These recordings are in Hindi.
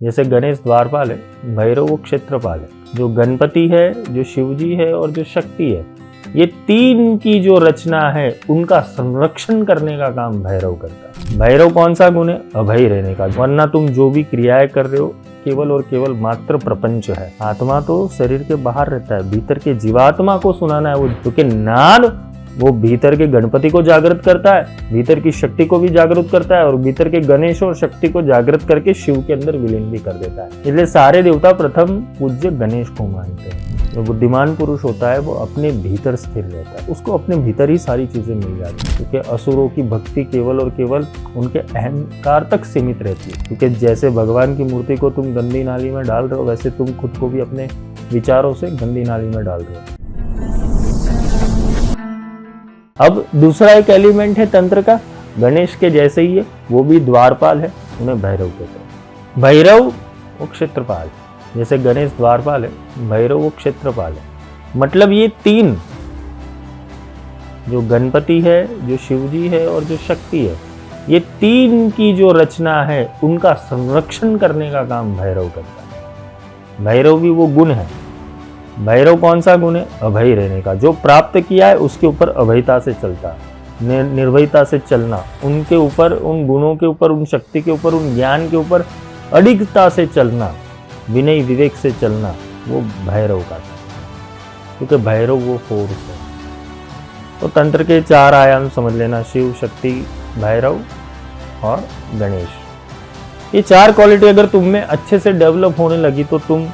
जैसे गणेश द्वारपाल है, भैरव वो क्षेत्रपाल है। जो गणपति है, जो शिवजी है और जो शक्ति है, ये तीन की जो रचना है उनका संरक्षण करने का काम भैरव करता है। भैरव कौन सा गुण है? अभय रहने का। वरना तुम जो भी क्रियाएं कर रहे हो केवल और केवल मात्र प्रपंच है। आत्मा तो शरीर के बाहर रहता है, भीतर के जीवात्मा को सुनाना है वो, क्योंकि नाद वो भीतर के गणपति को जागृत करता है, भीतर की शक्ति को भी जागृत करता है और भीतर के गणेश और शक्ति को जागृत करके शिव के अंदर विलीन भी कर देता है। इसलिए सारे देवता प्रथम पूज्य गणेश को मानते हैं। जो बुद्धिमान पुरुष होता है वो अपने भीतर स्थिर रहता है, उसको अपने भीतर ही सारी चीजें मिल जाती है, क्योंकि असुरों की भक्ति केवल और केवल उनके अहंकार तक सीमित रहती है। क्योंकि जैसे भगवान की मूर्ति को तुम गंदी नाली में डाल रहे हो, वैसे तुम खुद को भी अपने विचारों से गंदी नाली में डाल रहे हो। अब दूसरा एक एलिमेंट है तंत्र का, गणेश के जैसे ही है, वो भी द्वारपाल है, उन्हें भैरव कहते हैं। भैरव वो क्षेत्रपाल, जैसे गणेश द्वारपाल है, भैरव वो क्षेत्रपाल है। मतलब ये तीन, जो गणपति है, जो शिवजी है और जो शक्ति है, ये तीन की जो रचना है उनका संरक्षण करने का काम भैरव करता है। भैरव भी वो गुण है। भैरव कौन सा गुण है? अभय रहने का। जो प्राप्त किया है उसके ऊपर अभयता से चलता है, निर्भयता से चलना, उनके ऊपर, उन गुणों के ऊपर, उन शक्ति के ऊपर, उन ज्ञान के ऊपर अडिगता से चलना, विनय विवेक से चलना, वो भैरव का था। क्योंकि भैरव वो फोर्स है। तो तंत्र के चार आयाम समझ लेना, शिव, शक्ति, भैरव और गणेश। ये चार क्वालिटी अगर तुम में अच्छे से डेवलप होने लगी तो तुम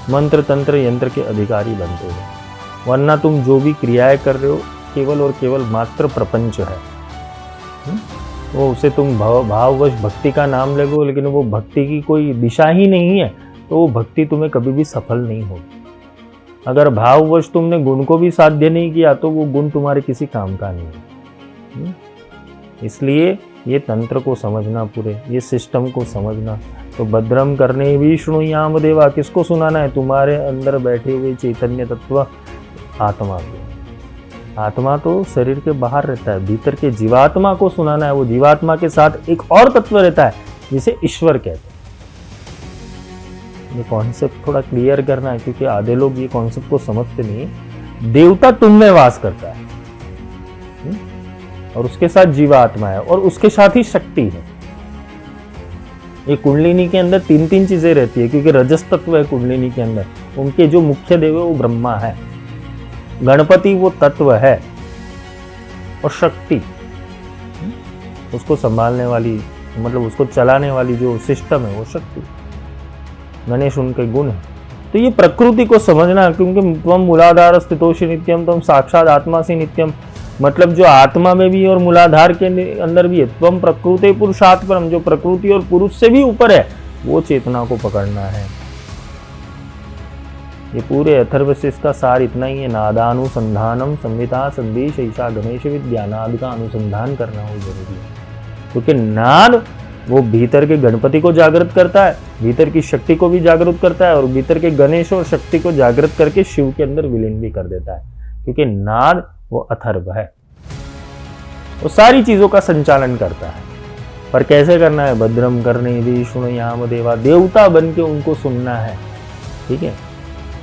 मंत्र तंत्र यंत्र के अधिकारी बनते हो। वरना तुम जो भी क्रियाएं कर रहे हो केवल और केवल मात्र प्रपंच है। वो उसे तुम भाववश भक्ति का नाम लगो, लेकिन वो भक्ति की कोई दिशा ही नहीं है, तो वो भक्ति तुम्हें कभी भी सफल नहीं होगी। अगर भाववश तुमने गुण को भी साध्य नहीं किया तो वो गुण तुम्हारे किसी काम का नहीं है। इसलिए ये तंत्र को समझना, पूरे ये सिस्टम को समझना। तो भद्रम करने विष्णुयाम देवा किसको सुनाना है? तुम्हारे अंदर बैठे हुए चैतन्य तत्व आत्मा को। आत्मा तो शरीर के बाहर रहता है, भीतर के जीवात्मा को सुनाना है। वो जीवात्मा के साथ एक और तत्व रहता है जिसे ईश्वर कहते हैं। ये कॉन्सेप्ट थोड़ा क्लियर करना है, क्योंकि आधे लोग ये कॉन्सेप्ट को समझते नहीं। देवता तुम में वास करता है और उसके साथ जीवात्मा है और उसके साथ ही शक्ति है। ये कुंडलिनी के अंदर तीन तीन चीजें रहती है, क्योंकि रजस तत्व है कुंडलिनी के अंदर। उनके जो मुख्य देव है वो ब्रह्मा है, गणपति वो तत्व है और शक्ति उसको संभालने वाली, मतलब उसको चलाने वाली जो सिस्टम है वो शक्ति। गणेश उनके गुण है। तो ये प्रकृति को समझना, क्योंकि त्वम मूलाधार स्थितोषि नित्यम, तुम साक्षात आत्मा से नित्यम, मतलब जो आत्मा में भी और मूलाधार के अंदर भी है। त्वम प्रकृति पुरुषात् परम, जो प्रकृति और पुरुष से भी ऊपर है, वो चेतना को पकड़ना है। ये पूरे अथर्वशीष का सार इतना ही है। नादानुसंधानम संहिता संदेश ईशा गणेश विद्या। नाद का अनुसंधान करना वो जरूरी है, क्योंकि नाद वो भीतर के गणपति को जागृत करता है, भीतर की शक्ति को भी जागृत करता है और भीतर के गणेश और शक्ति को जागृत करके शिव के अंदर विलीन भी कर देता है। क्योंकि नाद वो अथर्व है, वो सारी चीजों का संचालन करता है। पर कैसे करना है? भद्रम करने विष्णुयाम देवा, देवता बन के उनको सुनना है। ठीक है,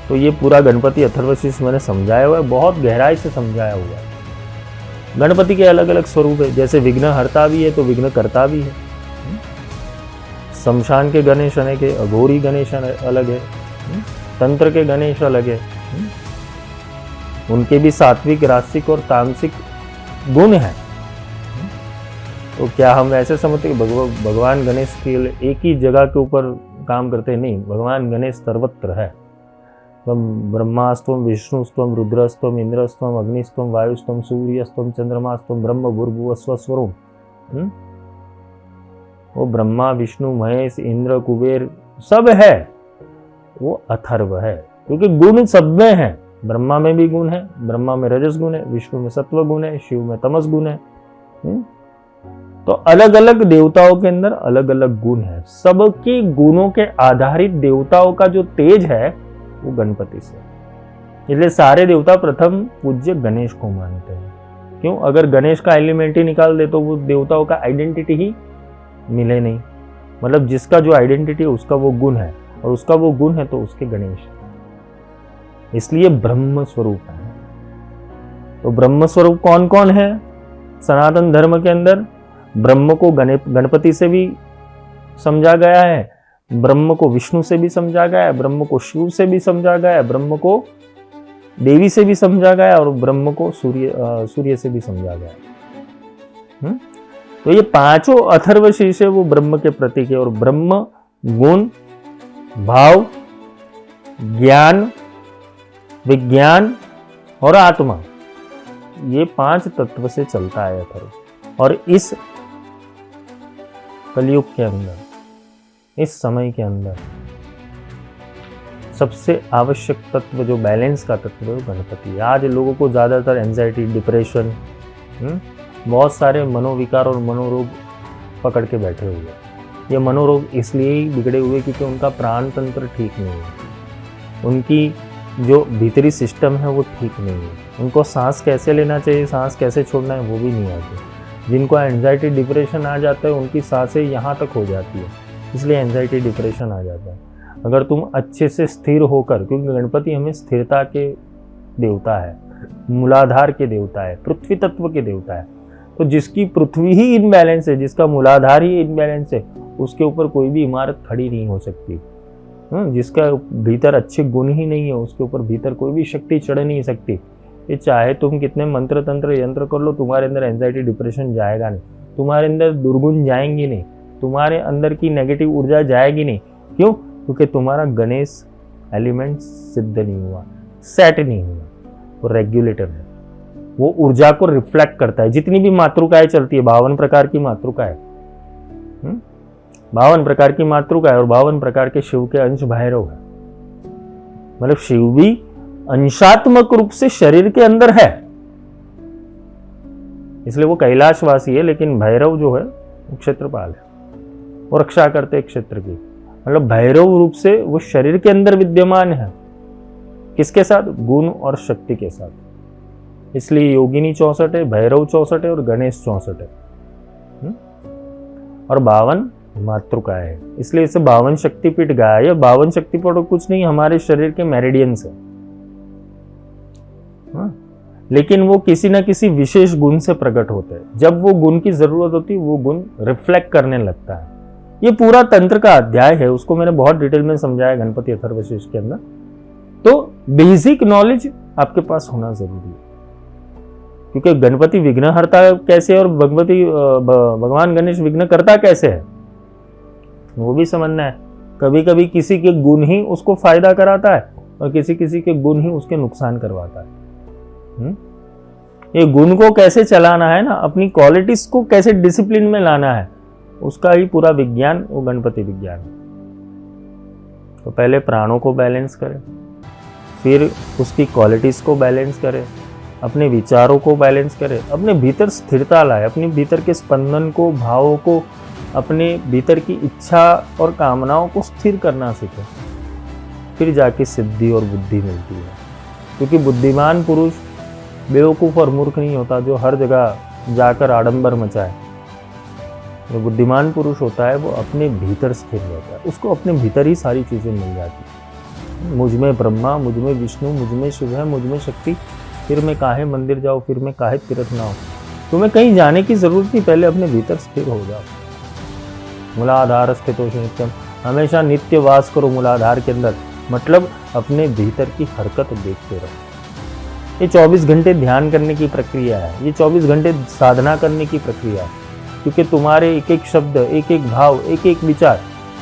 तो ये पूरा गणपति अथर्वशीष मैंने समझाया हुआ है, बहुत गहराई से समझाया हुआ है। गणपति के अलग अलग स्वरूप है, जैसे विघ्न हरता भी है तो विघ्न करता भी है। शमशान के गणेश अनेक है, अघोरी गणेश अलग है, तंत्र के गणेश अलग है। उनके भी सात्विक, रासिक और तामसिक गुण हैं। तो क्या हम ऐसे समझते कि भगवान गणेश के एक ही जगह के ऊपर काम करते हैं? नहीं, भगवान गणेश सर्वत्र है। ब्रह्मास्त्वम, विष्णुस्त्वम, रुद्रस्त्वम, इंद्रस्त्वम, अग्निस्त्वम, वायुस्त्वम, सूर्यस्त्वम, चंद्रमास्त्वम, ब्रह्म भूर्भुवस्वस्वरूप। वो ब्रह्मा, विष्णु, महेश, इंद्र, कुबेर सब है, वो अथर्व है, क्योंकि गुण सब में है। ब्रह्मा में भी गुण है, ब्रह्मा में रजस गुण है, विष्णु में सत्व गुण है, शिव में तमस गुण है। तो अलग अलग देवताओं के अंदर अलग अलग गुण है। सबके गुणों के आधारित देवताओं का जो तेज है वो गणपति से। इसलिए सारे देवता प्रथम पूज्य गणेश को मानते हैं। क्यों? अगर गणेश का एलिमेंट ही निकाल दे तो वो देवताओं का आइडेंटिटी ही मिले नहीं। मतलब जिसका जो आइडेंटिटी है उसका वो गुण है, और उसका वो गुण है तो उसके गणेश, इसलिए ब्रह्म स्वरूप है। तो ब्रह्म स्वरूप कौन कौन है सनातन धर्म के अंदर? ब्रह्म को गणपति से भी समझा गया है, ब्रह्म को विष्णु से भी समझा गया है, ब्रह्म को शिव से भी समझा गया है, ब्रह्म को देवी से भी समझा गया है, और ब्रह्म को सूर्य से भी समझा गया है। तो ये पांचों अथर्वशीर्ष है वो ब्रह्म के प्रतीक है। और ब्रह्म गुण, भाव, ज्ञान, विज्ञान और आत्मा, ये 5 तत्व से चलता है अथर्व। और इस कलयुग के अंदर, इस समय के अंदर सबसे आवश्यक तत्व जो बैलेंस का तत्व है वो गणपति है। आज लोगों को ज़्यादातर एंजाइटी, डिप्रेशन, बहुत सारे मनोविकार और मनोरोग पकड़ के बैठे हुए हैं। ये मनोरोग इसलिए ही बिगड़े हुए क्योंकि उनका प्राण तंत्र ठीक नहीं है, उनकी जो भीतरी सिस्टम है वो ठीक नहीं है, उनको सांस कैसे लेना चाहिए, सांस कैसे छोड़ना है वो भी नहीं आती। जिनको एंजाइटी डिप्रेशन आ जाता है उनकी सांसें यहाँ तक हो जाती है, इसलिए एंजाइटी डिप्रेशन आ जाता है। अगर तुम अच्छे से स्थिर होकर, क्योंकि गणपति हमें स्थिरता के देवता है, मूलाधार के देवता है, पृथ्वी तत्व के देवता है, तो जिसकी पृथ्वी ही इनबैलेंस है, जिसका मूलाधार ही इनबैलेंस है, उसके ऊपर कोई भी इमारत खड़ी नहीं हो सकती। जिसका भीतर अच्छे गुण ही नहीं है उसके ऊपर भीतर कोई भी शक्ति चढ़ नहीं सकती। ये चाहे तुम कितने मंत्र तंत्र यंत्र कर लो, तुम्हारे अंदर एंजाइटी डिप्रेशन जाएगा नहीं, तुम्हारे अंदर दुर्गुण जाएंगी नहीं, तुम्हारे अंदर की नेगेटिव ऊर्जा जाएगी नहीं। क्यों? क्योंकि तुम्हारा गणेश एलिमेंट सिद्ध नहीं हुआ, सेट नहीं हुआ, वो रेगुलेटर है, वो ऊर्जा को रिफ्लेक्ट करता है। जितनी भी मातृकाएं चलती है, 52 प्रकार की मातृका है, 52 प्रकार की मातृका है, और 52 प्रकार के शिव के अंश भैरव है। मतलब शिव भी अंशात्मक रूप से शरीर के अंदर है, इसलिए वो कैलाशवासी है, लेकिन भैरव जो है वो क्षेत्रपाल है, वो रक्षा करते हैं क्षेत्र की। मतलब भैरव रूप से वो शरीर के अंदर विद्यमान है, किसके साथ? गुण और शक्ति के साथ। इसलिए योगिनी 64 है, भैरव 64 है और गणेश 64 है, और 52 मातृका है, इसलिए इसे 52 शक्तिपीठ गाया है। 52 शक्तिपीठ कुछ नहीं, हमारे शरीर के मेरिडियंस है, लेकिन वो किसी न किसी विशेष गुण से प्रकट होते हैं। जब वो गुण की जरूरत होती है वो गुण रिफ्लेक्ट करने लगता है। ये पूरा तंत्र का अध्याय है, उसको मैंने बहुत डिटेल में समझाया गणपति अथर्वशीर्ष के अंदर। तो बेसिक नॉलेज आपके पास होना जरूरी है, क्योंकि गणपति विघ्नहर्ता कैसे और भगवान गणेश विघ्न करता कैसे है वो भी समझना है। कभी कभी किसी के गुण ही उसको फायदा कराता है और किसी किसी के गुण ही उसके नुकसान करवाता है। ये गुण को कैसे चलाना है ना, अपनी क्वालिटीज को कैसे डिसिप्लिन में लाना है, उसका ही पूरा विज्ञान वो गणपति विज्ञान है। तो पहले प्राणों को बैलेंस करें, फिर उसकी क्वालिटीज को बैलेंस करें, अपने विचारों को बैलेंस करें, अपने भीतर स्थिरता लाए, अपने भीतर के स्पंदन को, भावों को, अपने भीतर की इच्छा और कामनाओं को स्थिर करना सीखें, फिर जाके सिद्धि और बुद्धि मिलती है। क्योंकि बुद्धिमान पुरुष बेवकूफ़ और मूर्ख नहीं होता जो हर जगह जाकर आडंबर मचाए। जो बुद्धिमान पुरुष होता है वो अपने भीतर स्थिर रहता है, उसको अपने भीतर ही सारी चीज़ें मिल जाती हैं। मुझ में ब्रह्मा, मुझ में विष्णु, मुझ में शिव है, मुझ में शक्ति, फिर मैं काहे मंदिर जाऊँ, फिर मैं काहे तीर्थ ना हो। तुम्हें कहीं जाने की जरूरत नहीं, पहले अपने भीतर स्थिर हो जाओ। मूलाधार स्थितोषि नित्यम, हमेशा नित्य वास करो मूलाधार के अंदर, मतलब अपने भीतर की हरकत देखते रहो। ये 24 घंटे ध्यान करने की प्रक्रिया है, ये 24 घंटे साधना करने की प्रक्रिया है, क्योंकि तुम्हारे एक एक शब्द, एक एक भाव, एक एक विचार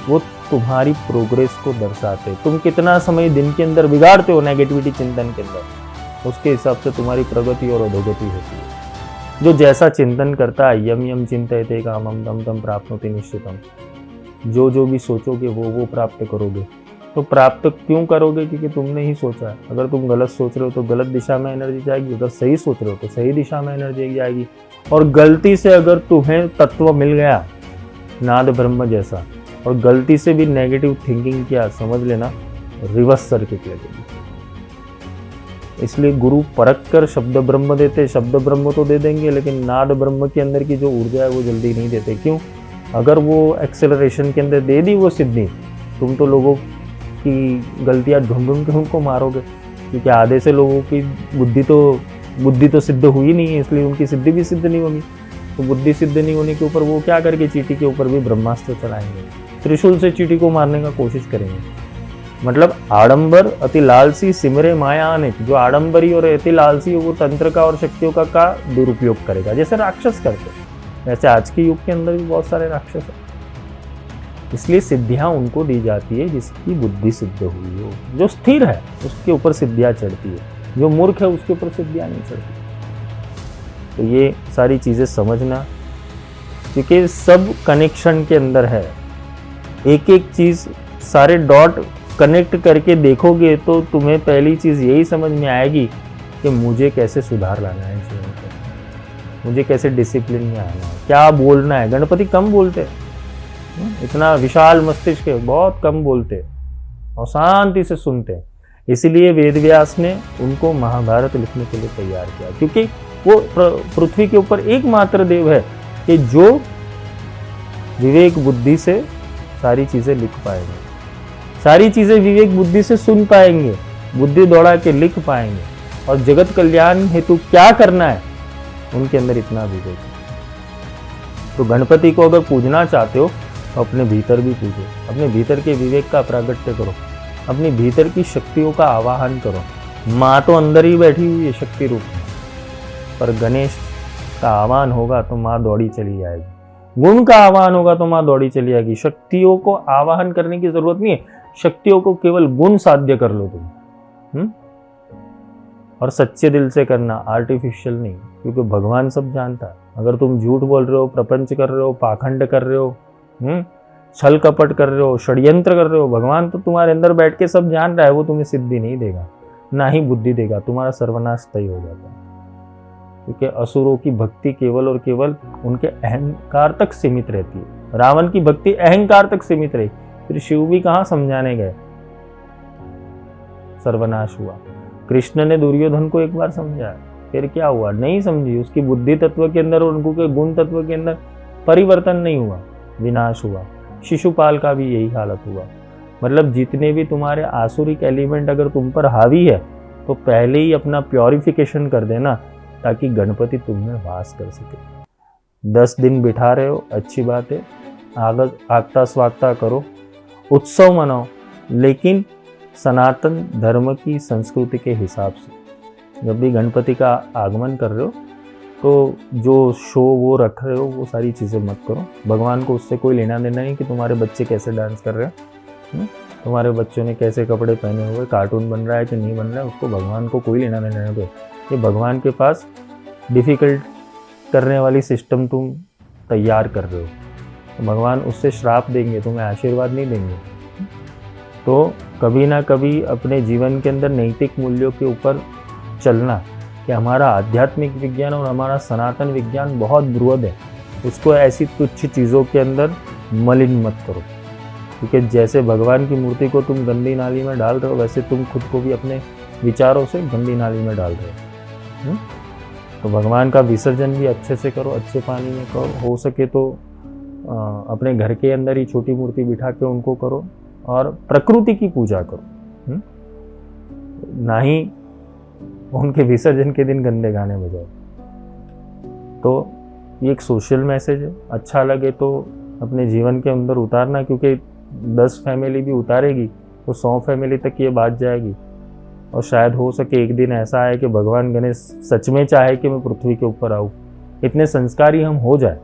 वो तुम्हारी प्रोग्रेस को दर्शाते। तुम कितना समय दिन के अंदर बिगाड़ते हो नेगेटिविटी चिंतन के अंदर, उसके हिसाब से तुम्हारी प्रगति और अधोगति होती है। जो जैसा चिंतन करता है, यम यम चिंतयते कामम तम तम प्राप्नोति निश्चितम, जो भी सोचोगे वो प्राप्त करोगे। तो प्राप्त क्यों करोगे? क्योंकि तुमने ही सोचा है। अगर तुम गलत सोच रहे हो तो गलत दिशा में एनर्जी जाएगी, अगर सही सोच रहे हो तो सही दिशा में एनर्जी जाएगी। और गलती से अगर तुम्हें तत्व मिल गया नाद ब्रह्म जैसा, और गलती से भी नेगेटिव थिंकिंग किया, समझ लेना रिवर्स सर्किट लगेगी। इसलिए गुरु परख कर शब्द ब्रह्म देते। शब्द ब्रह्म तो दे देंगे, लेकिन नाद ब्रह्म के अंदर की जो ऊर्जा है वो जल्दी नहीं देते। क्यों? अगर वो एक्सेलरेशन के अंदर दे दी वो सिद्धि, तुम तो लोगों की गलतियां ढूंढ ढूंढ के उनको मारोगे, क्योंकि आधे से लोगों की बुद्धि तो सिद्ध हुई नहीं है, इसलिए उनकी सिद्धि भी सिद्ध नहीं होगी। तो बुद्धि सिद्ध नहीं होने के ऊपर वो क्या करके चींटी के ऊपर भी ब्रह्मास्त्र चलाएंगे, त्रिशूल से चींटी को मारने का कोशिश करेंगे। मतलब आडंबर अति लालसी सिमरे माया अनेक, जो आडंबरी और अति लालसी है वो तंत्र का और शक्तियों का दुरुपयोग करेगा, जैसे राक्षस करते। वैसे आज के युग के अंदर भी बहुत सारे राक्षस हैं, इसलिए सिद्धियां उनको दी जाती है जिसकी बुद्धि सिद्ध हुई हो। जो स्थिर है उसके ऊपर सिद्धियां चढ़ती है, जो मूर्ख है उसके ऊपर सिद्धियां नहीं चढ़ती। तो ये सारी चीजें समझना, क्योंकि सब कनेक्शन के अंदर है। एक एक चीज, सारे डॉट कनेक्ट करके देखोगे तो तुम्हें पहली चीज यही समझ में आएगी कि मुझे कैसे सुधार लाना है जीवन में, मुझे कैसे डिसिप्लिन में आना है, क्या बोलना है। गणपति कम बोलते, इतना विशाल मस्तिष्क है, बहुत कम बोलते और शांति से सुनते। इसीलिए वेदव्यास ने उनको महाभारत लिखने के लिए तैयार किया, क्योंकि वो पृथ्वी के ऊपर एकमात्र देव है कि जो विवेक बुद्धि से सारी चीजें लिख पाएंगे, सारी चीजें विवेक बुद्धि से सुन पाएंगे, बुद्धि दौड़ा के लिख पाएंगे, और जगत कल्याण हेतु क्या करना है उनके अंदर इतना विवेक है। तो गणपति को अगर पूजना चाहते हो तो अपने भीतर भी पूजो, अपने भीतर के विवेक का प्रागट्य करो, अपने भीतर की शक्तियों का आवाहन करो। माँ तो अंदर ही बैठी हुई है शक्ति रूप में, पर गणेश का आह्वान होगा तो माँ दौड़ी चली जाएगी, गुण का आह्वान होगा तो माँ दौड़ी चली जाएगी। शक्तियों को आवाहन करने की जरूरत नहीं है, शक्तियों को केवल गुण साध्य कर लो तुम, और सच्चे दिल से करना, आर्टिफिशियल नहीं, क्योंकि भगवान सब जानता है। अगर तुम झूठ बोल रहे हो, प्रपंच कर रहे हो, पाखंड कर रहे हो, छल कपट कर रहे हो, षड्यंत्र कर रहे हो, भगवान तो तुम्हारे अंदर बैठ के सब जान रहा है, वो तुम्हें सिद्धि नहीं देगा, ना ही बुद्धि देगा, तुम्हारा सर्वनाश तय हो जाता है। क्योंकि असुरों की भक्ति केवल और केवल उनके अहंकार तक सीमित रहती है। रावण की भक्ति अहंकार तक सीमित रही, फिर शिव भी कहाँ समझाने गए, सर्वनाश हुआ। कृष्ण ने दुर्योधन को एक बार समझाया, फिर क्या हुआ, नहीं समझी, उसकी बुद्धि तत्व के अंदर और उनको के गुण तत्व के अंदर परिवर्तन नहीं हुआ, विनाश हुआ। शिशुपाल का भी यही हालत हुआ। मतलब जितने भी तुम्हारे आसुरिक एलिमेंट अगर तुम पर हावी है तो पहले ही अपना प्योरिफिकेशन कर देना, ताकि गणपति तुम में वास कर सके। 10 दिन बिठा रहे हो, अच्छी बात है, आगता स्वागता करो, उत्सव मनाओ, लेकिन सनातन धर्म की संस्कृति के हिसाब से। जब भी गणपति का आगमन कर रहे हो तो जो शो वो रख रहे हो वो सारी चीज़ें मत करो। भगवान को उससे कोई लेना देना नहीं कि तुम्हारे बच्चे कैसे डांस कर रहे हैं, तुम्हारे बच्चों ने कैसे कपड़े पहने हुए, कार्टून बन रहा है कि नहीं बन रहा है, उसको भगवान को कोई लेना देना नहीं। ये भगवान के पास डिफ़िकल्ट करने वाली सिस्टम तुम तैयार कर रहे हो, तो भगवान उससे श्राप देंगे, तुम्हें आशीर्वाद नहीं देंगे। तो कभी ना कभी अपने जीवन के अंदर नैतिक मूल्यों के ऊपर चलना, कि हमारा आध्यात्मिक विज्ञान और हमारा सनातन विज्ञान बहुत बृहद है, उसको ऐसी तुच्छ चीज़ों के अंदर मलिन मत करो। क्योंकि जैसे भगवान की मूर्ति को तुम गंदी नाली में डाल रहे हो, वैसे तुम खुद को भी अपने विचारों से गंदी नाली में डाल रहे हो। तो भगवान का विसर्जन भी अच्छे से करो, अच्छे पानी में करो, हो सके तो अपने घर के अंदर ही छोटी मूर्ति बिठा के उनको करो, और प्रकृति की पूजा करो, ना ही उनके विसर्जन के दिन गंदे गाने बजाओ। तो ये एक सोशल मैसेज है, अच्छा लगे तो अपने जीवन के अंदर उतारना, क्योंकि 10 फैमिली भी उतारेगी तो 100 फैमिली तक ये बात जाएगी। और शायद हो सके एक दिन ऐसा है कि भगवान गणेश सच में चाहे कि मैं पृथ्वी के ऊपर आऊँ, इतने संस्कारी हम हो जाए।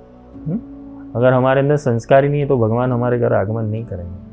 अगर हमारे अंदर संस्कारी नहीं है तो भगवान हमारे घर आगमन नहीं करेंगे।